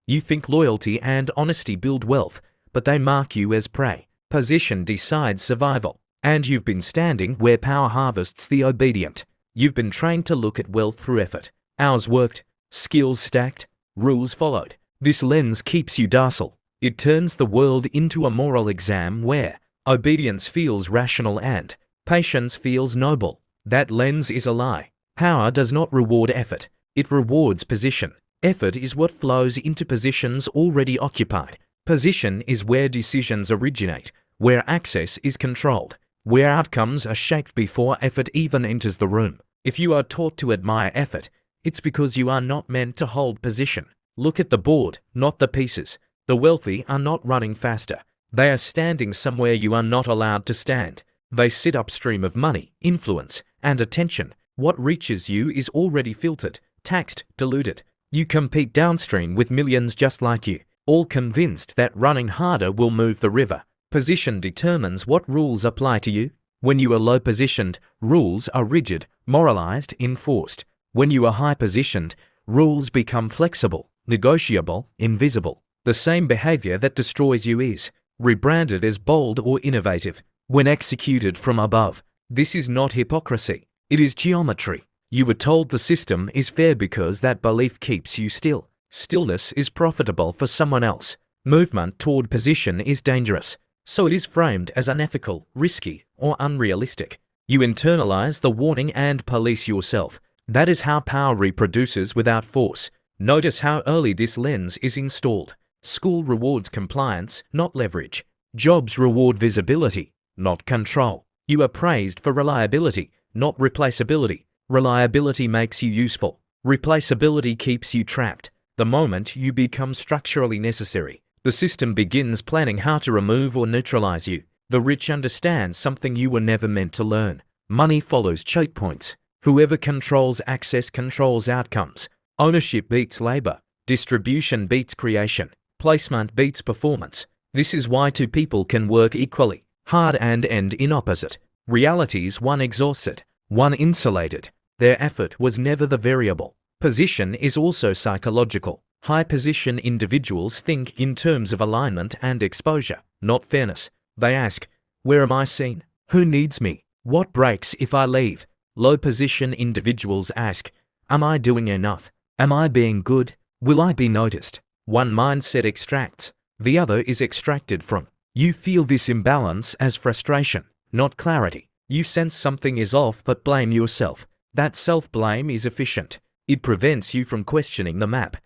You think loyalty and honesty build wealth, but they mark you as prey. Position decides survival. And you've been standing where power harvests the obedient. You've been trained to look at wealth through effort. Hours worked, skills stacked, rules followed. This lens keeps you docile. It turns the world into a moral exam where obedience feels rational and patience feels noble. That lens is a lie. Power does not reward effort. It rewards position. Effort is what flows into positions already occupied. Position is where decisions originate, where access is controlled, where outcomes are shaped before effort even enters the room. If you are taught to admire effort, it's because you are not meant to hold position. Look at the board, not the pieces. The wealthy are not running faster. They are standing somewhere you are not allowed to stand. They sit upstream of money, influence, and attention. What reaches you is already filtered, taxed, diluted. You compete downstream with millions just like you, all convinced that running harder will move the river. Position determines what rules apply to you. When you are low positioned, rules are rigid, moralized, enforced. When you are high positioned, rules become flexible, negotiable, invisible. The same behavior that destroys you is rebranded as bold or innovative when executed from above. This is not hypocrisy. It is geometry. You were told the system is fair because that belief keeps you still. Stillness is profitable for someone else. Movement toward position is dangerous, so it is framed as unethical, risky, or unrealistic. You internalize the warning and police yourself. That is how power reproduces without force. Notice how early this lens is installed. School rewards compliance, not leverage. Jobs reward visibility, not control. You are praised for reliability, not replaceability. Reliability makes you useful. Replaceability keeps you trapped. The moment you become structurally necessary, the system begins planning how to remove or neutralize you. The rich understand something you were never meant to learn. Money follows choke points. Whoever controls access controls outcomes. Ownership beats labor. Distribution beats creation. Placement beats performance. This is why two people can work equally hard and end in opposite realities. One exhausted, one insulated. Their effort was never the variable. Position is also psychological. High position individuals think in terms of alignment and exposure, not fairness. They ask, where am I seen? Who needs me? What breaks if I leave? Low position individuals ask, am I doing enough? Am I being good? Will I be noticed? One mindset extracts, the other is extracted from. You feel this imbalance as frustration, not clarity. You sense something is off but blame yourself. That self-blame is efficient. It prevents you from questioning the map.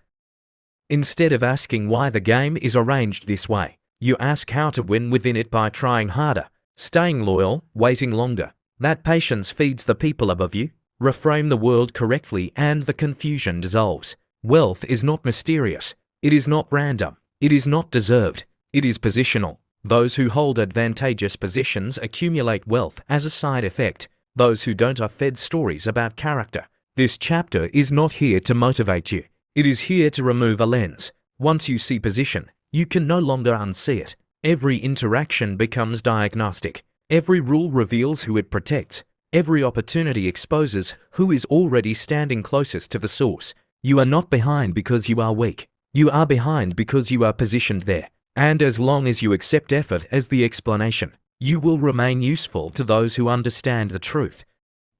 Instead of asking why the game is arranged this way, you ask how to win within it by trying harder, staying loyal, waiting longer. That patience feeds the people above you. Reframe the world correctly and the confusion dissolves. Wealth is not mysterious. It is not random. It is not deserved. It is positional. Those who hold advantageous positions accumulate wealth as a side effect. Those who don't are fed stories about character. This chapter is not here to motivate you. It is here to remove a lens. Once you see position, you can no longer unsee it. Every interaction becomes diagnostic. Every rule reveals who it protects. Every opportunity exposes who is already standing closest to the source. You are not behind because you are weak. You are behind because you are positioned there. And as long as you accept effort as the explanation, you will remain useful to those who understand the truth.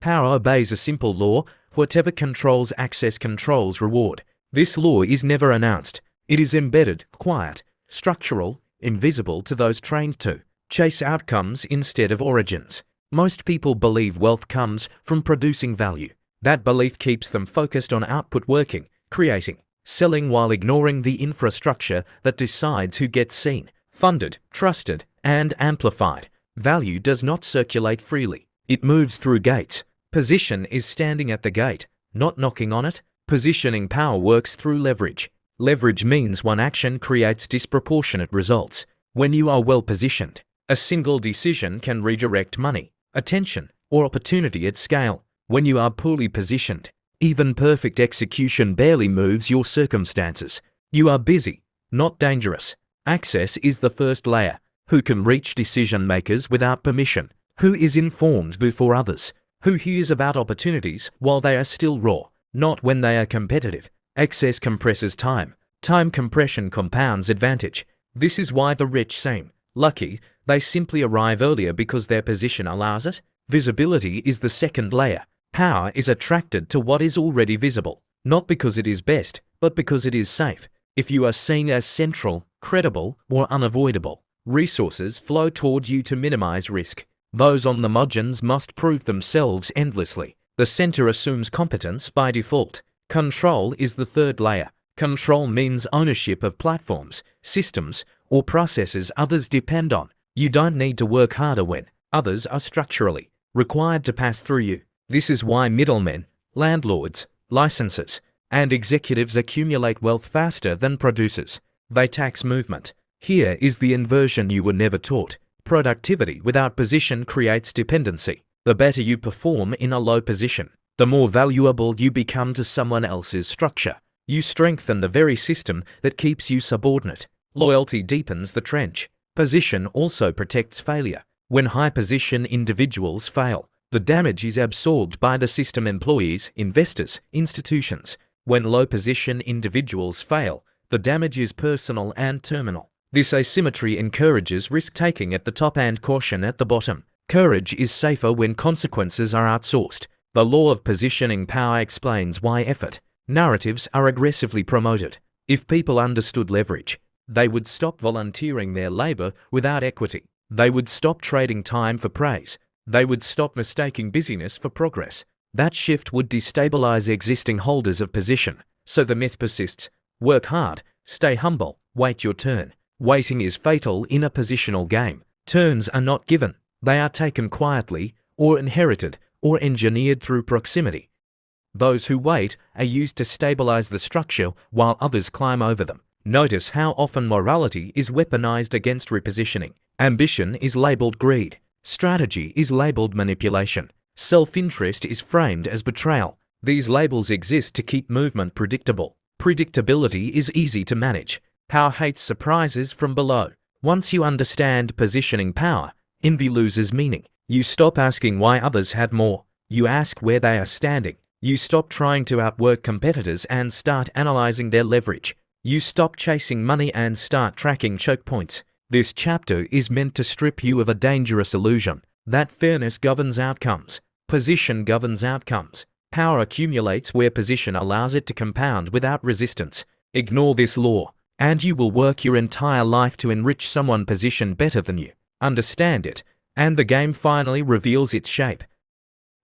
Power obeys a simple law: whatever controls access controls reward. This law is never announced. It is embedded, quiet, structural, invisible to those trained to chase outcomes instead of origins. Most people believe wealth comes from producing value. That belief keeps them focused on output, working, creating, selling, while ignoring the infrastructure that decides who gets seen, funded, trusted, and amplified. Value does not circulate freely. It moves through gates. Position is standing at the gate, not knocking on it. Positioning power works through leverage. Leverage means one action creates disproportionate results. When you are well positioned, a single decision can redirect money, attention, or opportunity at scale. When you are poorly positioned, even perfect execution barely moves your circumstances. You are busy, not dangerous. Access is the first layer. Who can reach decision makers without permission? Who is informed before others? Who hears about opportunities while they are still raw, not when they are competitive? Access compresses time. Time compression compounds advantage. This is why the rich seem lucky. They simply arrive earlier because their position allows it. Visibility is the second layer. Power is attracted to what is already visible, not because it is best, but because it is safe. If you are seen as central, credible, or unavoidable, resources flow towards you to minimize risk. Those on the margins must prove themselves endlessly. The center assumes competence by default. Control is the third layer. Control means ownership of platforms, systems, or processes others depend on. You don't need to work harder when others are structurally required to pass through you. This is why middlemen, landlords, licensors, and executives accumulate wealth faster than producers. They tax movement. Here is the inversion you were never taught. Productivity without position creates dependency. The better you perform in a low position, the more valuable you become to someone else's structure. You strengthen the very system that keeps you subordinate. Loyalty deepens the trench. Position also protects failure. When high-position individuals fail, the damage is absorbed by the system employees, investors, institutions. When low-position individuals fail, the damage is personal and terminal. This asymmetry encourages risk-taking at the top and caution at the bottom. Courage is safer when consequences are outsourced. The law of positioning power explains why effort narratives are aggressively promoted. If people understood leverage, they would stop volunteering their labor without equity. They would stop trading time for praise. They would stop mistaking busyness for progress. That shift would destabilize existing holders of position. So the myth persists. Work hard, stay humble, wait your turn. Waiting is fatal in a positional game. Turns are not given. They are taken quietly, or inherited, or engineered through proximity. Those who wait are used to stabilize the structure while others climb over them. Notice how often morality is weaponized against repositioning. Ambition is labeled greed. Strategy is labeled manipulation. Self-interest is framed as betrayal. These labels exist to keep movement predictable. Predictability is easy to manage. Power hates surprises from below. Once you understand positioning power, envy loses meaning. You stop asking why others had more. You ask where they are standing. You stop trying to outwork competitors and start analyzing their leverage. You stop chasing money and start tracking choke points. This chapter is meant to strip you of a dangerous illusion that fairness governs outcomes. Position governs outcomes. Power accumulates where position allows it to compound without resistance. Ignore this law, and you will work your entire life to enrich someone positioned better than you. Understand it, and the game finally reveals its shape.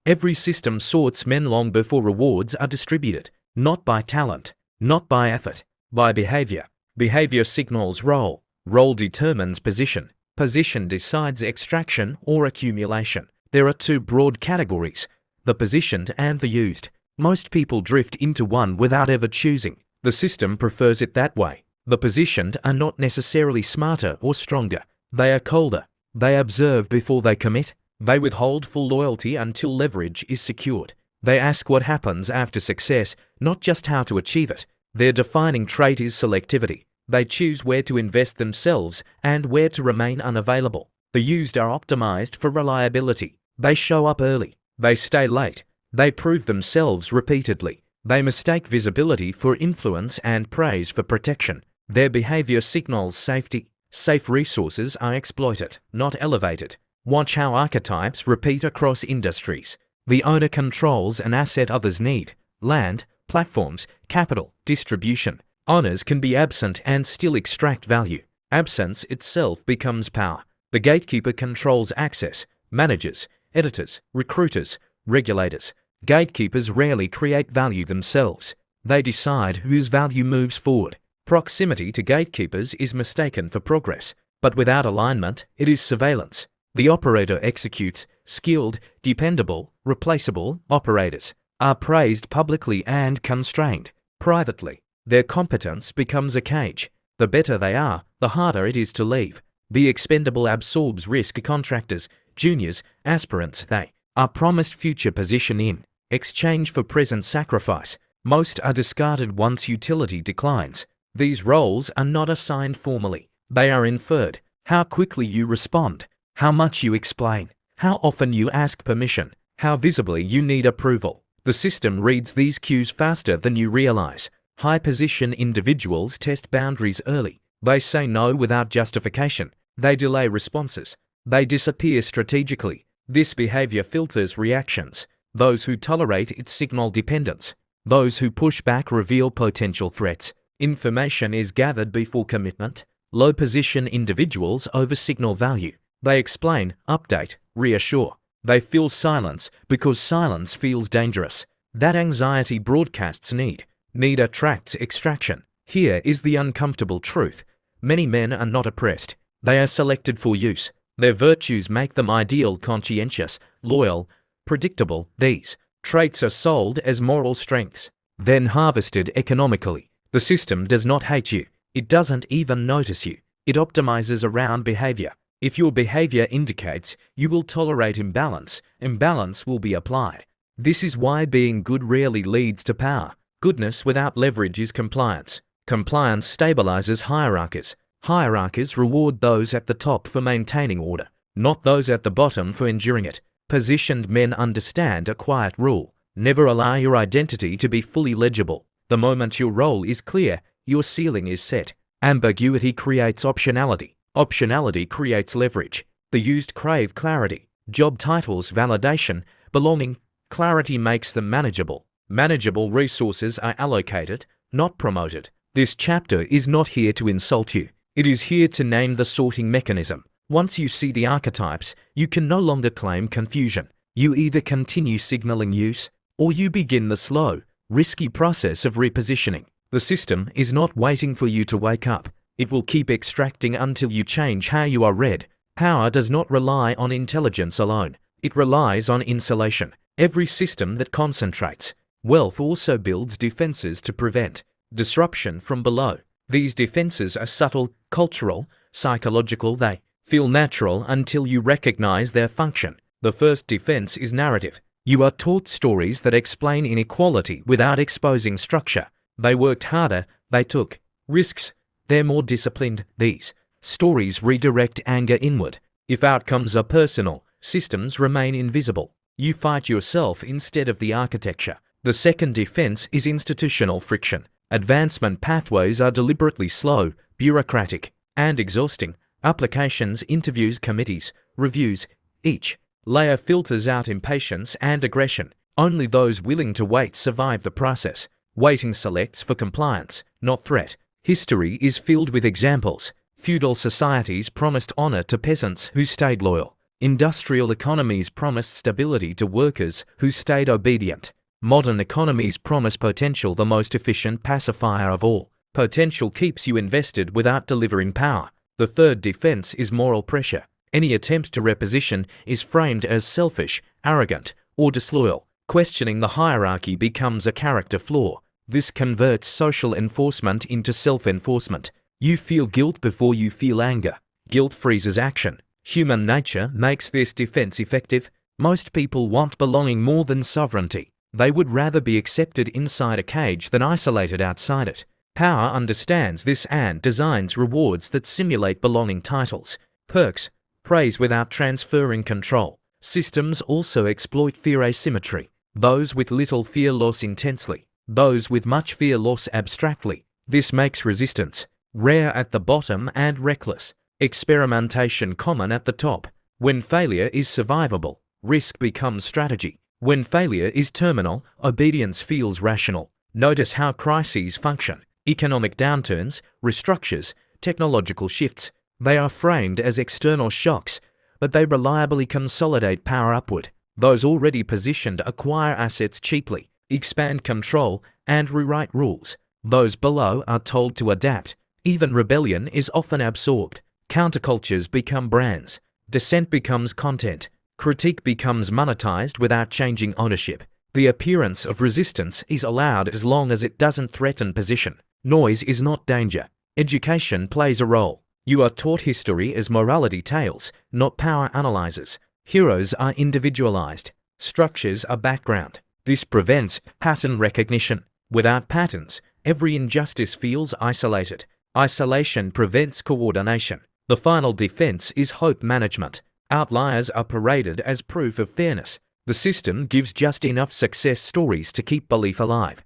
Every system sorts men long before rewards are distributed, not by talent, not by effort, by behavior. Behavior signals role. Role determines position. Position decides extraction or accumulation. There are two broad categories, the positioned and the used. Most people drift into one without ever choosing. The system prefers it that way. The positioned are not necessarily smarter or stronger. They are colder. They observe before they commit. They withhold full loyalty until leverage is secured. They ask what happens after success, not just how to achieve it. Their defining trait is selectivity. They choose where to invest themselves and where to remain unavailable. The used are optimized for reliability. They show up early. They stay late. They prove themselves repeatedly. They mistake visibility for influence and praise for protection. Their behavior signals safety. Safe resources are exploited, not elevated. Watch how archetypes repeat across industries. The owner controls an asset others need: land, platforms, capital, distribution. Owners can be absent and still extract value. Absence itself becomes power. The gatekeeper controls access, managers, editors, recruiters, regulators. Gatekeepers rarely create value themselves. They decide whose value moves forward. Proximity to gatekeepers is mistaken for progress, but without alignment, it is surveillance. The operator executes. Skilled, dependable, replaceable operators are praised publicly and constrained privately. Their competence becomes a cage. The better they are, the harder it is to leave. The expendable absorbs risk. Contractors, juniors, aspirants, they are promised future position in exchange for present sacrifice. Most are discarded once utility declines. These roles are not assigned formally. They are inferred. How quickly you respond, how much you explain, how often you ask permission, how visibly you need approval. The system reads these cues faster than you realize. High-position individuals test boundaries early. They say no without justification. They delay responses. They disappear strategically. This behavior filters reactions. Those who tolerate it signal dependence. Those who push back reveal potential threats. Information is gathered before commitment. Low-position individuals over-signal value. They explain, update, reassure. They fill silence because silence feels dangerous. That anxiety broadcasts need. Need attracts extraction. Here is the uncomfortable truth. Many men are not oppressed. They are selected for use. Their virtues make them ideal, conscientious, loyal, predictable. These traits are sold as moral strengths, then harvested economically. The system does not hate you. It doesn't even notice you. It optimizes around behavior. If your behavior indicates you will tolerate imbalance, imbalance will be applied. This is why being good rarely leads to power. Goodness without leverage is compliance. Compliance stabilizes hierarchies. Hierarchies reward those at the top for maintaining order, not those at the bottom for enduring it. Positioned men understand a quiet rule. Never allow your identity to be fully legible. The moment your role is clear, your ceiling is set. Ambiguity creates optionality. Optionality creates leverage. The used crave clarity. Job titles validation, belonging. Clarity makes them manageable. Manageable resources are allocated, not promoted. This chapter is not here to insult you. It is here to name the sorting mechanism. Once you see the archetypes, you can no longer claim confusion. You either continue signaling use, or you begin the slow, risky process of repositioning. The system is not waiting for you to wake up. It will keep extracting until you change how you are read. Power does not rely on intelligence alone. It relies on insulation. Every system that concentrates wealth also builds defenses to prevent disruption from below. These defenses are subtle, cultural, psychological. They feel natural until you recognize their function. The first defense is narrative. You are taught stories that explain inequality without exposing structure. They worked harder, they took risks, they're more disciplined. These stories redirect anger inward. If outcomes are personal, systems remain invisible. You fight yourself instead of the architecture. The second defense is institutional friction. Advancement pathways are deliberately slow, bureaucratic, and exhausting. Applications, interviews, committees, reviews. Each layer filters out impatience and aggression. Only those willing to wait survive the process. Waiting selects for compliance, not threat. History is filled with examples. Feudal societies promised honor to peasants who stayed loyal. Industrial economies promised stability to workers who stayed obedient. Modern economies promise potential, the most efficient pacifier of all. Potential keeps you invested without delivering power. The third defense is moral pressure. Any attempt to reposition is framed as selfish, arrogant, or disloyal. Questioning the hierarchy becomes a character flaw. This converts social enforcement into self-enforcement. You feel guilt before you feel anger. Guilt freezes action. Human nature makes this defense effective. Most people want belonging more than sovereignty. They would rather be accepted inside a cage than isolated outside it. Power understands this and designs rewards that simulate belonging: titles, perks, praise without transferring control. Systems also exploit fear asymmetry. Those with little fear loss intensely. Those with much fear loss abstractly. This makes resistance rare at the bottom and reckless. Experimentation common at the top. When failure is survivable, risk becomes strategy. When failure is terminal, obedience feels rational. Notice how crises function. Economic downturns, restructures, technological shifts. They are framed as external shocks, but they reliably consolidate power upward. Those already positioned acquire assets cheaply, expand control, and rewrite rules. Those below are told to adapt. Even rebellion is often absorbed. Countercultures become brands. Dissent becomes content. Critique becomes monetized without changing ownership. The appearance of resistance is allowed as long as it doesn't threaten position. Noise is not danger. Education plays a role. You are taught history as morality tales, not power analyzers. Heroes are individualized. Structures are background. This prevents pattern recognition. Without patterns, every injustice feels isolated. Isolation prevents coordination. The final defense is hope management. Outliers are paraded as proof of fairness. The system gives just enough success stories to keep belief alive.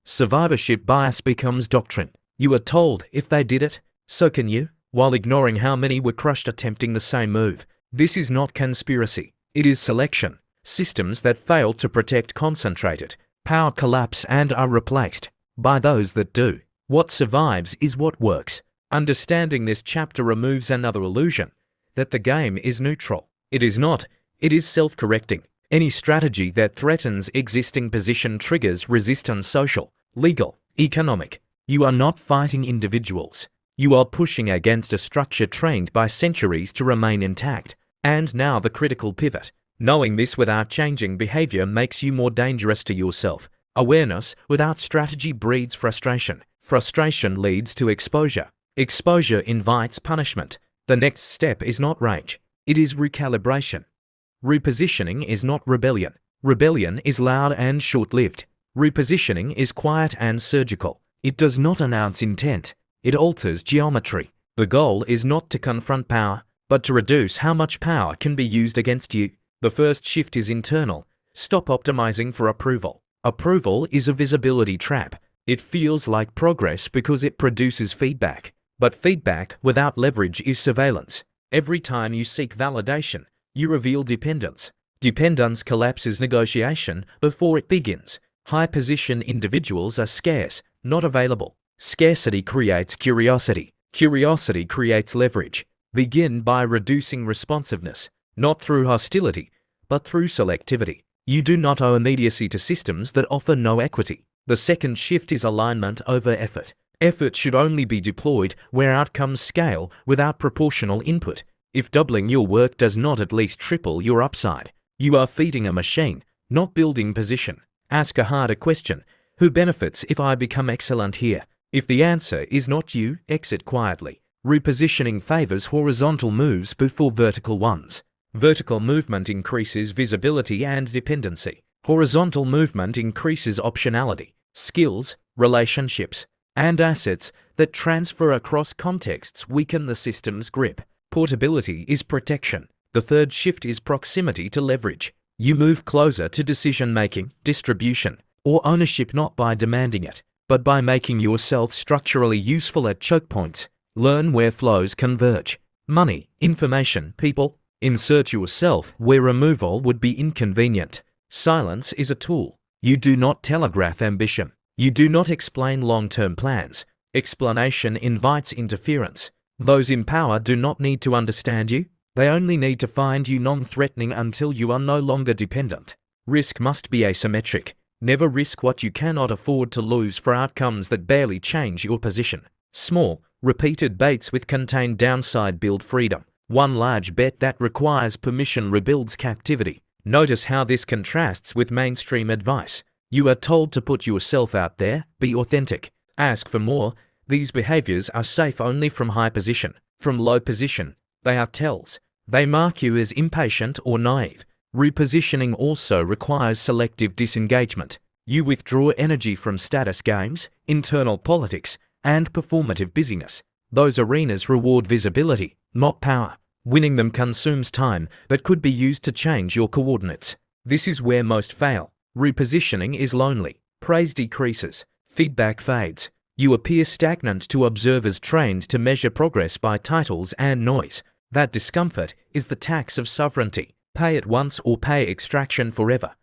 Survivorship bias becomes doctrine. You are told if they did it, so can you, while ignoring how many were crushed attempting the same move. This is not conspiracy. It is selection. Systems that fail to protect concentrated power collapse and are replaced by those that do. What survives is what works. Understanding this chapter removes another illusion, that the game is neutral. It is not. It is self-correcting. Any strategy that threatens existing position triggers resistance, social, legal, economic. You are not fighting individuals. You are pushing against a structure trained by centuries to remain intact. And now the critical pivot. Knowing this without changing behavior makes you more dangerous to yourself. Awareness without strategy breeds frustration. Frustration leads to exposure. Exposure invites punishment. The next step is not rage. It is recalibration. Repositioning is not rebellion. Rebellion is loud and short-lived. Repositioning is quiet and surgical. It does not announce intent. It alters geometry. The goal is not to confront power, but to reduce how much power can be used against you. The first shift is internal. Stop optimizing for approval. Approval is a visibility trap. It feels like progress because it produces feedback. But feedback without leverage is surveillance. Every time you seek validation, you reveal dependence. Dependence collapses negotiation before it begins. High-position individuals are scarce, not available. Scarcity creates curiosity. Curiosity creates leverage. Begin by reducing responsiveness, not through hostility, but through selectivity. You do not owe immediacy to systems that offer no equity. The second shift is alignment over effort. Effort should only be deployed where outcomes scale without proportional input. If doubling your work does not at least triple your upside, you are feeding a machine, not building position. Ask a harder question. Who benefits if I become excellent here? If the answer is not you, exit quietly. Repositioning favors horizontal moves before vertical ones. Vertical movement increases visibility and dependency. Horizontal movement increases optionality, skills, relationships, and assets that transfer across contexts weaken the system's grip. Portability is protection. The third shift is proximity to leverage. You move closer to decision-making, distribution, or ownership not by demanding it, but by making yourself structurally useful at choke points. Learn where flows converge. Money, information, people. Insert yourself where removal would be inconvenient. Silence is a tool. You do not telegraph ambition. You do not explain long-term plans. Explanation invites interference. Those in power do not need to understand you. They only need to find you non-threatening until you are no longer dependent. Risk must be asymmetric. Never risk what you cannot afford to lose for outcomes that barely change your position. Small, repeated baits with contained downside build freedom. One large bet that requires permission rebuilds captivity. Notice how this contrasts with mainstream advice. You are told to put yourself out there, be authentic, ask for more. These behaviors are safe only from high position. From low position, they are tells. They mark you as impatient or naive. Repositioning also requires selective disengagement. You withdraw energy from status games, internal politics, and performative busyness. Those arenas reward visibility, not power. Winning them consumes time that could be used to change your coordinates. This is where most fail. Repositioning is lonely. Praise decreases. Feedback fades. You appear stagnant to observers trained to measure progress by titles and noise. That discomfort is the tax of sovereignty. Pay it once or pay extraction forever.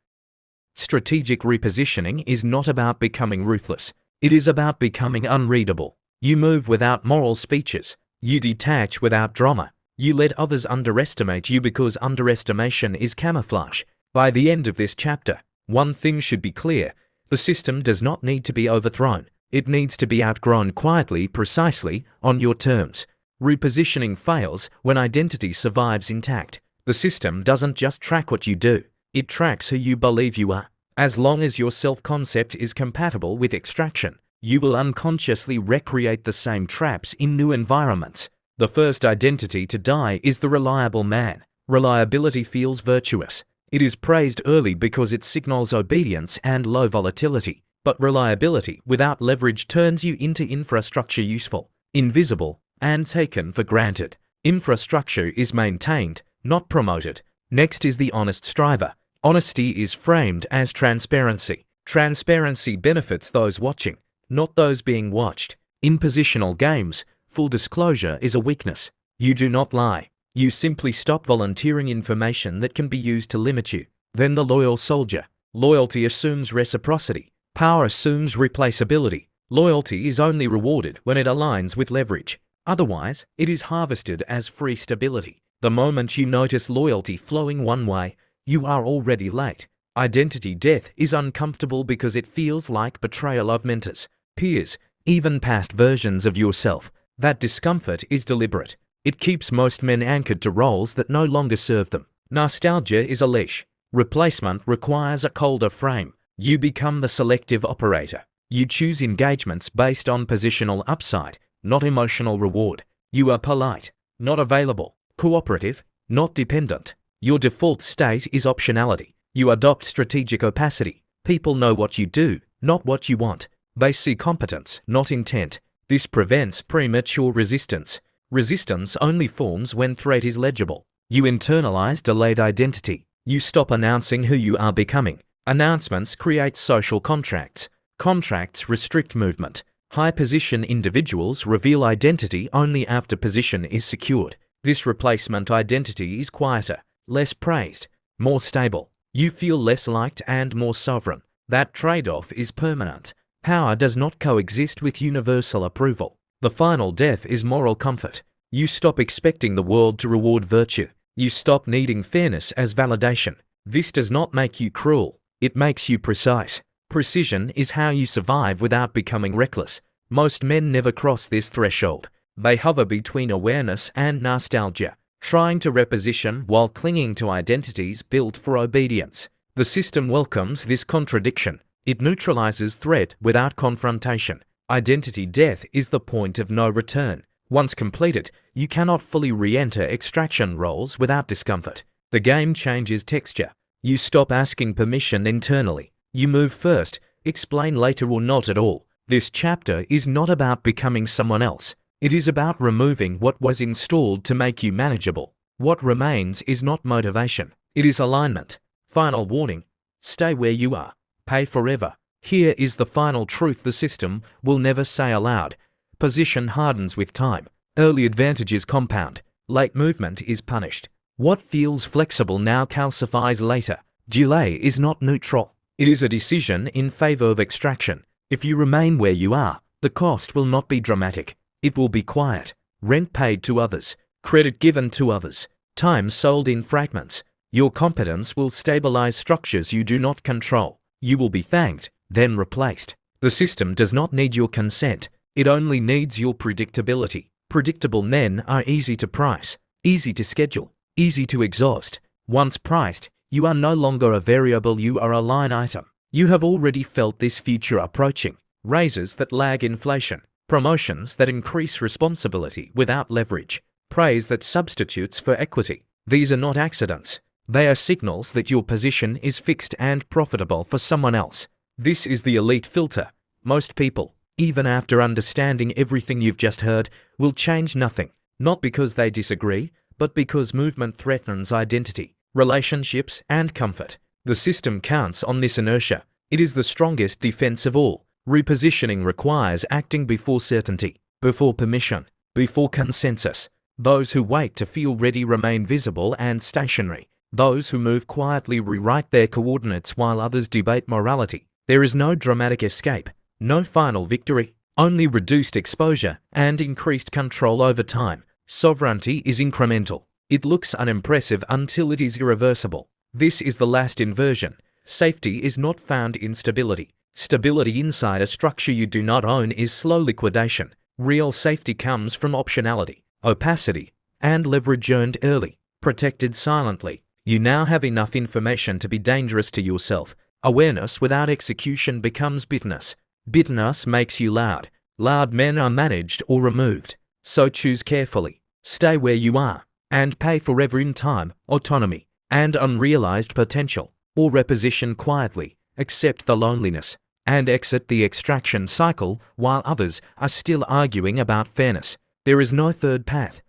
Strategic repositioning is not about becoming ruthless. It is about becoming unreadable. You move without moral speeches. You detach without drama. You let others underestimate you because underestimation is camouflage. By the end of this chapter, one thing should be clear. The system does not need to be overthrown. It needs to be outgrown quietly, precisely, on your terms. Repositioning fails when identity survives intact. The system doesn't just track what you do. It tracks who you believe you are. As long as your self-concept is compatible with extraction, you will unconsciously recreate the same traps in new environments. The first identity to die is the reliable man. Reliability feels virtuous. It is praised early because it signals obedience and low volatility. But reliability without leverage turns you into infrastructure useful, invisible, and taken for granted. Infrastructure is maintained, not promoted. Next is the honest striver. Honesty is framed as transparency. Transparency benefits those watching, not those being watched. In positional games, full disclosure is a weakness. You do not lie. You simply stop volunteering information that can be used to limit you. Then the loyal soldier. Loyalty assumes reciprocity. Power assumes replaceability. Loyalty is only rewarded when it aligns with leverage. Otherwise, it is harvested as free stability. The moment you notice loyalty flowing one way, you are already late. Identity death is uncomfortable because it feels like betrayal of mentors, peers, even past versions of yourself. That discomfort is deliberate. It keeps most men anchored to roles that no longer serve them. Nostalgia is a leash. Replacement requires a colder frame. You become the selective operator. You choose engagements based on positional upside, not emotional reward. You are polite, not available. Cooperative, not dependent. Your default state is optionality. You adopt strategic opacity. People know what you do, not what you want. They see competence, not intent. This prevents premature resistance. Resistance only forms when threat is legible. You internalize delayed identity. You stop announcing who you are becoming. Announcements create social contracts. Contracts restrict movement. High-position individuals reveal identity only after position is secured. This replacement identity is quieter, less praised, more stable. You feel less liked and more sovereign. That trade-off is permanent. Power does not coexist with universal approval. The final death is moral comfort. You stop expecting the world to reward virtue. You stop needing fairness as validation. This does not make you cruel. It makes you precise. Precision is how you survive without becoming reckless. Most men never cross this threshold. They hover between awareness and nostalgia, trying to reposition while clinging to identities built for obedience. The system welcomes this contradiction. It neutralizes threat without confrontation. Identity death is the point of no return. Once completed, you cannot fully re-enter extraction roles without discomfort. The game changes texture. You stop asking permission internally. You move first, explain later or not at all. This chapter is not about becoming someone else. It is about removing what was installed to make you manageable. What remains is not motivation. It is alignment. Final warning. Stay where you are. Pay forever. Here is the final truth the system will never say aloud. Position hardens with time. Early advantages compound. Late movement is punished. What feels flexible now calcifies later. Delay is not neutral. It is a decision in favor of extraction. If you remain where you are, the cost will not be dramatic. It will be quiet. Rent paid to others. Credit given to others. Time sold in fragments. Your competence will stabilize structures you do not control. You will be thanked, then replaced. The system does not need your consent. It only needs your predictability. Predictable men are easy to price, easy to schedule, easy to exhaust. Once priced, you are no longer a variable, you are a line item. You have already felt this future approaching. Raises that lag inflation. Promotions that increase responsibility without leverage. Praise that substitutes for equity. These are not accidents. They are signals that your position is fixed and profitable for someone else. This is the elite filter. Most people, even after understanding everything you've just heard, will change nothing. Not because they disagree, but because movement threatens identity, relationships, and comfort. The system counts on this inertia. It is the strongest defense of all. Repositioning requires acting before certainty, before permission, before consensus. Those who wait to feel ready remain visible and stationary. Those who move quietly rewrite their coordinates while others debate morality. There is no dramatic escape, no final victory, only reduced exposure and increased control over time. Sovereignty is incremental. It looks unimpressive until it is irreversible. This is the last inversion. Safety is not found in stability. Stability inside a structure you do not own is slow liquidation. Real safety comes from optionality, opacity, and leverage earned early, protected silently. You now have enough information to be dangerous to yourself. Awareness without execution becomes bitterness. Bitterness makes you loud. Loud men are managed or removed. So choose carefully. Stay where you are, and pay forever in time, autonomy, and unrealized potential. Or reposition quietly, accept the loneliness, and exit the extraction cycle while others are still arguing about fairness. There is no third path.